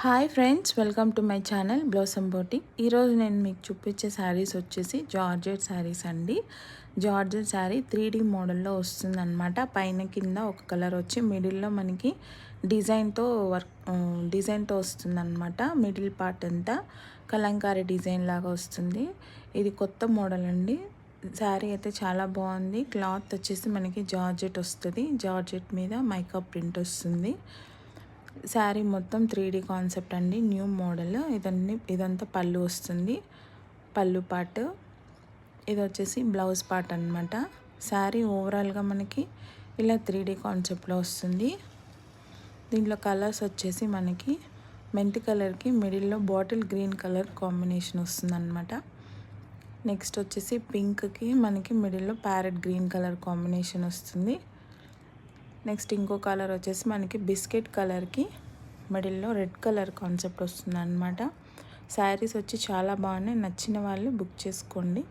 Hi friends, welcome to my channel blossom boutique. ఈరోజు నేను మీకు చూపించే శారీస్ వచ్చేసి జార్జెట్ శారీస్ అండి. జార్జెట్ శారీ 3D మోడల్లో వస్తుందన్నమాట. పైన కింద ఒక కలర్ వచ్చి మిడిల్లో మనకి డిజైన్తో వస్తుందన్నమాట. మిడిల్ పార్ట్ అంతా కలంకారీ డిజైన్ లాగా వస్తుంది. ఇది కొత్త మోడల్ అండి. శారీ అయితే చాలా బాగుంది. క్లాత్ వచ్చేసి మనకి జార్జెట్ వస్తుంది. జార్జెట్ మీద మైకా ప్రింట్ వస్తుంది. శారీ మొత్తం 3D కాన్సెప్ట్ అండి, న్యూ మోడల్. ఇదంతా పళ్ళు వస్తుంది, పళ్ళు పార్ట్. ఇది వచ్చేసి బ్లౌజ్ పార్ట్ అనమాట. శారీ ఓవరాల్గా మనకి ఇలా 3D కాన్సెప్ట్లో వస్తుంది. దీంట్లో కలర్స్ వచ్చేసి మనకి మెంతి కలర్కి మిడిల్లో బాటిల్ గ్రీన్ కలర్ కాంబినేషన్ వస్తుంది అనమాట. నెక్స్ట్ వచ్చేసి పింక్కి మనకి మిడిల్లో ప్యారెట్ గ్రీన్ కలర్ కాంబినేషన్ వస్తుంది. నెక్స్ట్ ఇంకో కలర్ వచ్చేసి మనకి బిస్కెట్ కలర్కి మిడిల్లో రెడ్ కలర్ కాన్సెప్ట్ వస్తుంది అనమాట. శారీస్ వచ్చి చాలా బాగున్నాయి. నచ్చిన వాళ్ళు బుక్ చేసుకోండి.